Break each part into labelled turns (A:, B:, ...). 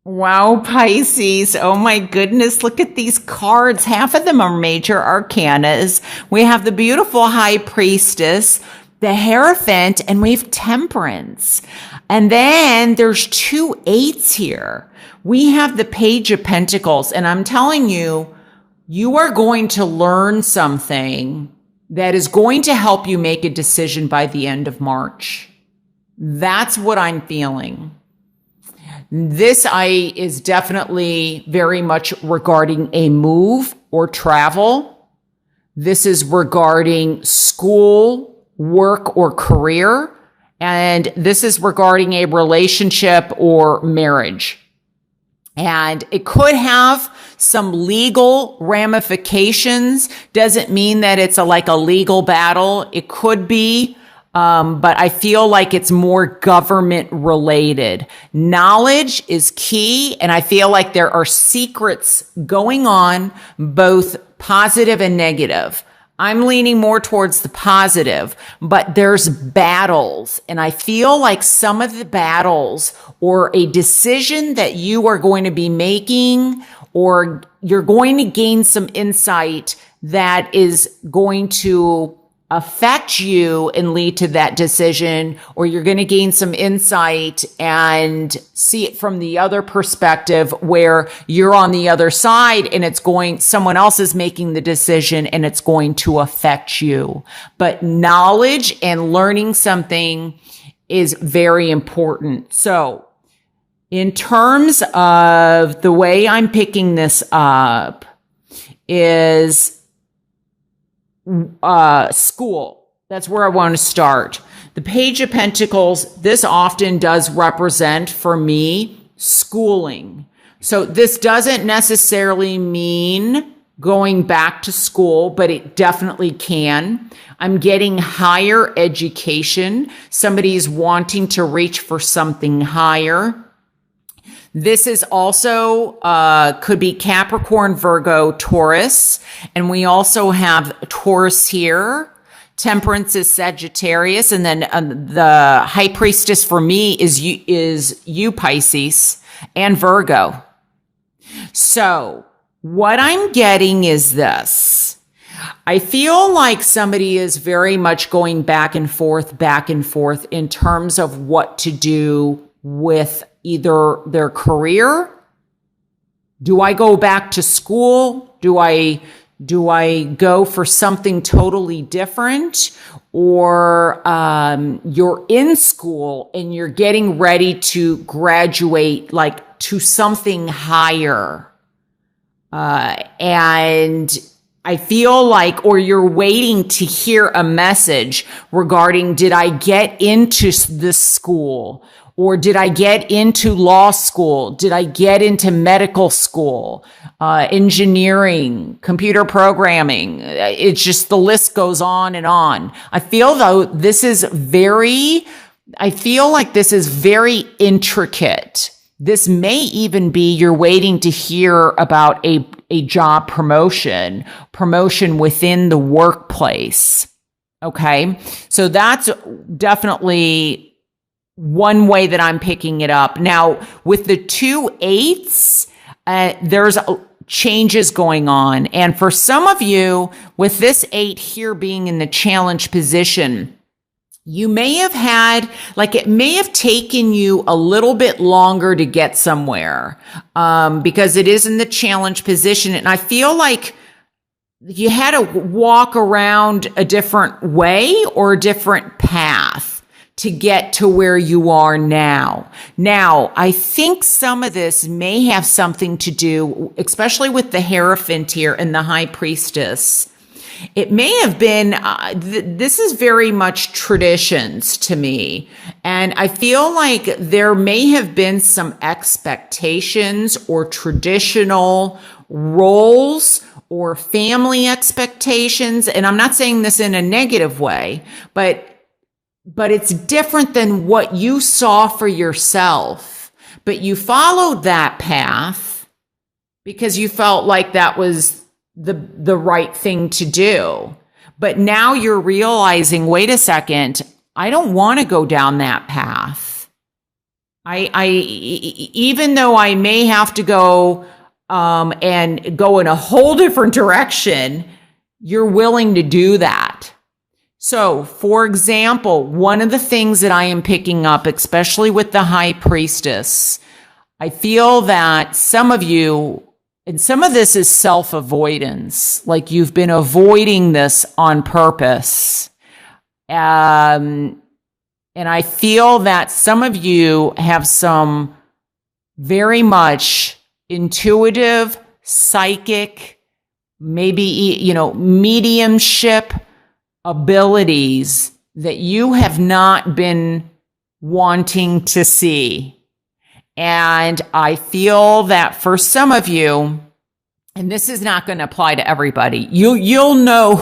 A: Wow, Pisces. Oh my goodness. Look at these cards. Half of them are major arcanas. We have the beautiful high priestess, the Hierophant, and we have temperance. And then there's two eights here. We have the page of pentacles. And I'm telling you, you are going to learn something that is going to help you make a decision by the end of March. That's what I'm feeling. This is definitely very much regarding a move or travel. This is regarding school, work, or career. And this is regarding a relationship or marriage. And it could have some legal ramifications. Doesn't mean that it's like a legal battle. It could be. But I feel like it's more government related. Knowledge is key. And I feel like there are secrets going on, both positive and negative. I'm leaning more towards the positive, but there's battles. And I feel like some of the battles or a decision that you are going to be making, or you're going to gain some insight that is going to affect you and lead to that decision, or you're going to gain some insight and see it from the other perspective where you're on the other side and someone else is making the decision and it's going to affect you. But knowledge and learning something is very important. So in terms of the way I'm picking this up is school. That's where I want to start. The Page of Pentacles, this often does represent for me schooling. So this doesn't necessarily mean going back to school, but it definitely can. I'm getting higher education. Somebody's wanting to reach for something higher. This is also, could be Capricorn, Virgo, Taurus. And we also have Taurus here. Temperance is Sagittarius. And then the High Priestess for me is you, Pisces, and Virgo. So what I'm getting is this. I feel like somebody is very much going back and forth in terms of what to do with either their career. Do I go back to school? Do I go for something totally different? Or you're in school and you're getting ready to graduate like to something higher. And I feel like, or you're waiting to hear a message regarding, did I get into this school? Or did I get into law school? Did I get into medical school, engineering, computer programming? It's just the list goes on and on. I feel like this is very intricate. This may even be you're waiting to hear about a job promotion within the workplace. Okay. So that's definitely one way that I'm picking it up. Now, with the 2 eights, there's changes going on. And for some of you, with this 8 here being in the challenge position, you may have it may have taken you a little bit longer to get somewhere, because it is in the challenge position. And I feel like you had to walk around a different way or a different path to get to where you are now. Now, I think some of this may have something to do, especially with the Hierophant here and the High Priestess. It may have been, this is very much traditions to me. And I feel like there may have been some expectations or traditional roles or family expectations. And I'm not saying this in a negative way, but it's different than what you saw for yourself. But you followed that path because you felt like that was the right thing to do. But now you're realizing, wait a second, I don't want to go down that path. Even though I may have to go and go in a whole different direction, you're willing to do that. So, for example, one of the things that I am picking up, especially with the high priestess, I feel that some of you, and some of this is self-avoidance, like you've been avoiding this on purpose. And I feel that some of you have some very much intuitive, psychic, maybe, mediumship abilities that you have not been wanting to see. And I feel that for some of you, and this is not going to apply to everybody, you'll know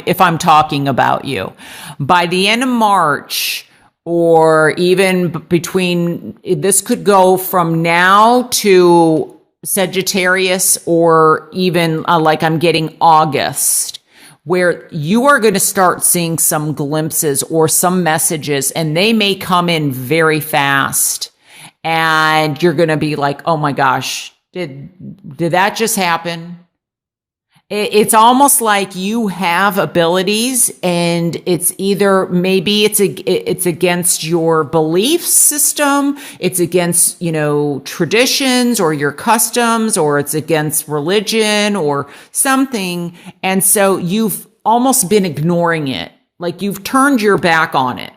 A: if I'm talking about you. By the end of March, or even this could go from now to Sagittarius, or even like I'm getting August, where you are going to start seeing some glimpses or some messages, and they may come in very fast. And you're going to be like, oh my gosh, did that just happen? It's almost like you have abilities, and it's either maybe it's against your belief system, it's against, traditions or your customs, or it's against religion or something. And so you've almost been ignoring it, like you've turned your back on it.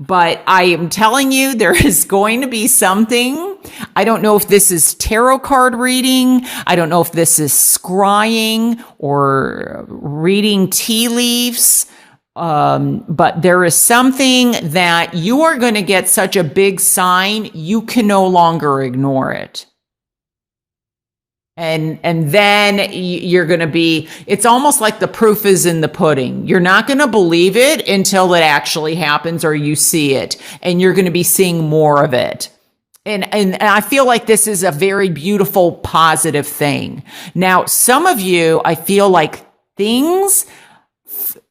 A: But I am telling you, there is going to be something. I don't know if this is tarot card reading. I don't know if this is scrying or reading tea leaves. But there is something that you are going to get such a big sign, you can no longer ignore it. And then you're going to it's almost like the proof is in the pudding. You're not going to believe it until it actually happens or you see it, and you're going to be seeing more of it. And I feel like this is a very beautiful, positive thing. Now, some of you, I feel like things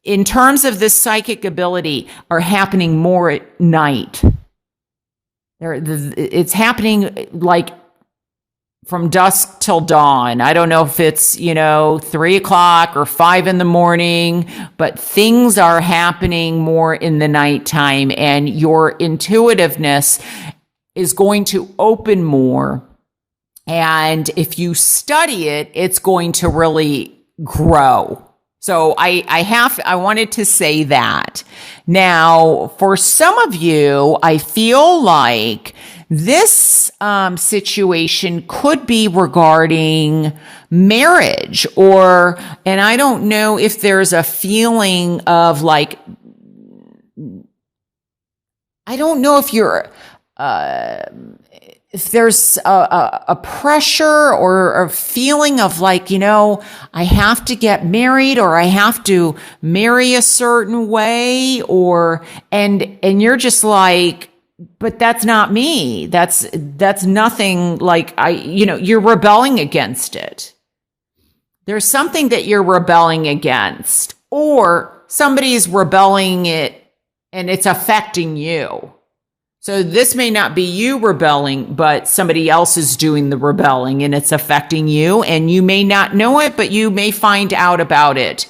A: in terms of this psychic ability are happening more at night. It's happening like from dusk till dawn. I don't know if it's, 3 o'clock or 5 in the morning, but things are happening more in the nighttime, and your intuitiveness is going to open more. And if you study it, it's going to really grow. So I wanted to say that. Now, for some of you, I feel like this situation could be regarding marriage, and I don't know if there's a feeling of like, I don't know if if there's a pressure or a feeling of like, I have to get married, or I have to marry a certain way, and you're just like, but that's not me. That's nothing like you're rebelling against it. There's something that you're rebelling against, or somebody's rebelling it and it's affecting you. So this may not be you rebelling, but somebody else is doing the rebelling and it's affecting you, and you may not know it, but you may find out about it.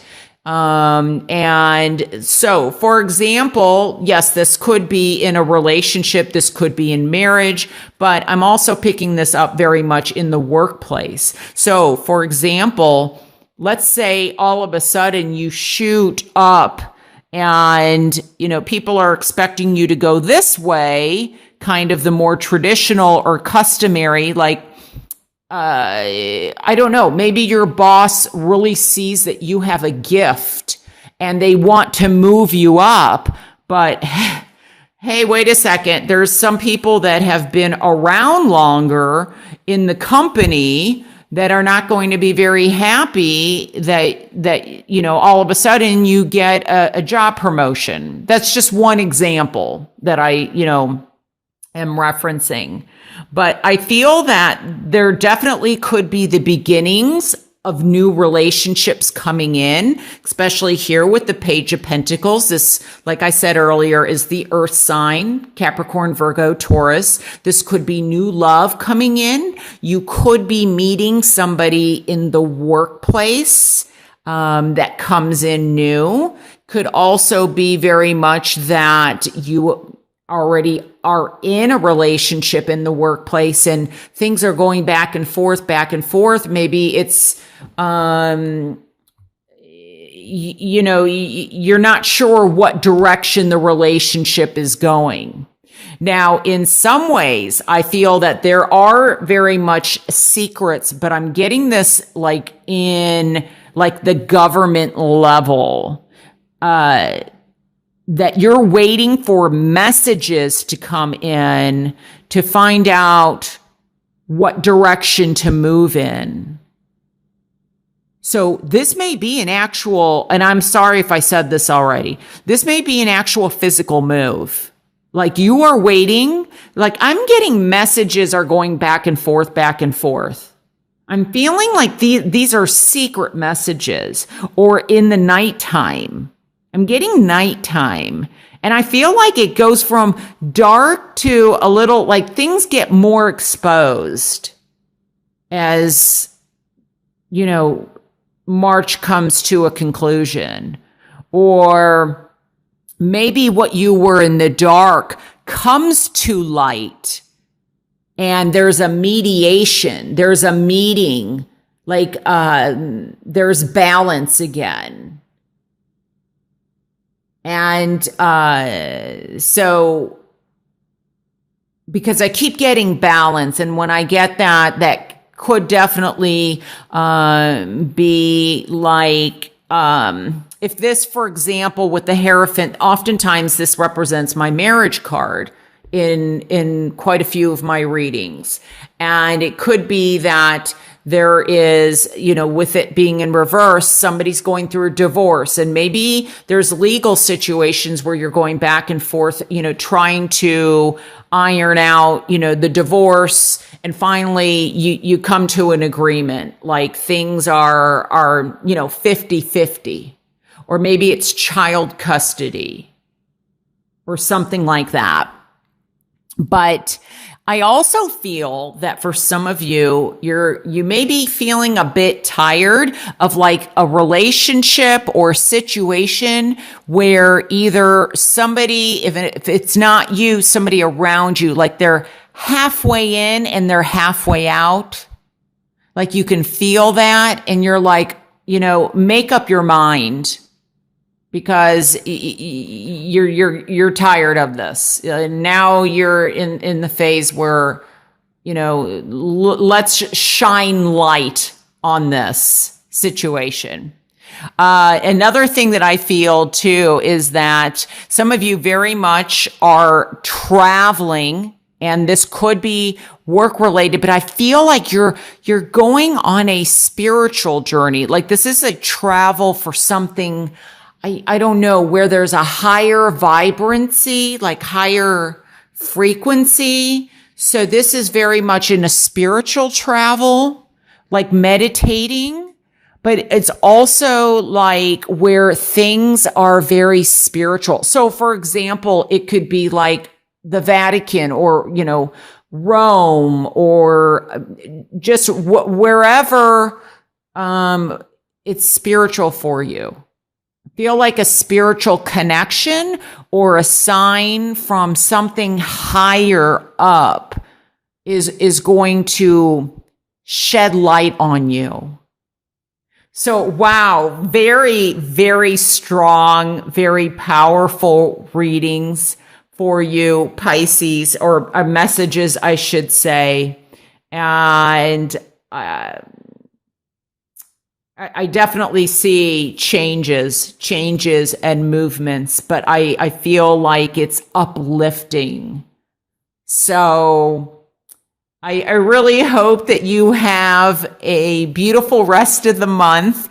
A: And so, for example, yes, this could be in a relationship, this could be in marriage, but I'm also picking this up very much in the workplace. So, for example, let's say all of a sudden you shoot up and, people are expecting you to go this way, kind of the more traditional or customary, like, I don't know, maybe your boss really sees that you have a gift and they want to move you up, but hey, wait a second. There's some people that have been around longer in the company that are not going to be very happy that all of a sudden you get a job promotion. That's just one example that I am referencing. But I feel that there definitely could be the beginnings of new relationships coming in, especially here with the Page of Pentacles. This, like I said earlier, is the earth sign, Capricorn, Virgo, Taurus. This could be new love coming in. You could be meeting somebody in the workplace that comes in new. Could also be very much that you already are in a relationship in the workplace and things are going back and forth, back and forth. Maybe it's, you're not sure what direction the relationship is going. Now, in some ways, I feel that there are very much secrets, but I'm getting this like in like the government level, that you're waiting for messages to come in to find out what direction to move in. So this may be an actual, and I'm sorry if I said this already, this may be an actual physical move. Like you are waiting, like I'm getting messages are going back and forth, back and forth. I'm feeling like these are secret messages or in the nighttime. I'm getting nighttime. And I feel like it goes from dark to a little, like things get more exposed as, March comes to a conclusion. Or maybe what you were in the dark comes to light. And there's a mediation, there's a meeting, like there's balance again. And so, because I keep getting balance, and when I get that, that could definitely be like, if this, for example, with the Hierophant, oftentimes this represents my marriage card in quite a few of my readings. And it could be that there is, with it being in reverse, somebody's going through a divorce, and maybe there's legal situations where you're going back and forth, trying to iron out, the divorce, and finally you come to an agreement, like things are 50-50, or maybe it's child custody or something like that. But I also feel that for some of you, you may be feeling a bit tired of like a relationship or situation where either somebody, if it's not you, somebody around you, like they're halfway in and they're halfway out. Like you can feel that and you're like, make up your mind. Because you're tired of this. Now you're in the phase where, let's shine light on this situation. Another thing that I feel too is that some of you very much are traveling, and this could be work related, but I feel like you're going on a spiritual journey. Like this is a travel for something, I don't know, where there's a higher vibrancy, like higher frequency. So this is very much in a spiritual travel, like meditating, but it's also like where things are very spiritual. So for example, it could be like the Vatican or, Rome or just wherever, it's spiritual for you. Feel like a spiritual connection or a sign from something higher up is going to shed light on you. So, wow, very, very strong, very powerful readings for you, Pisces, or messages, I should say. And I definitely see changes and movements, but I feel like it's uplifting. So I really hope that you have a beautiful rest of the month.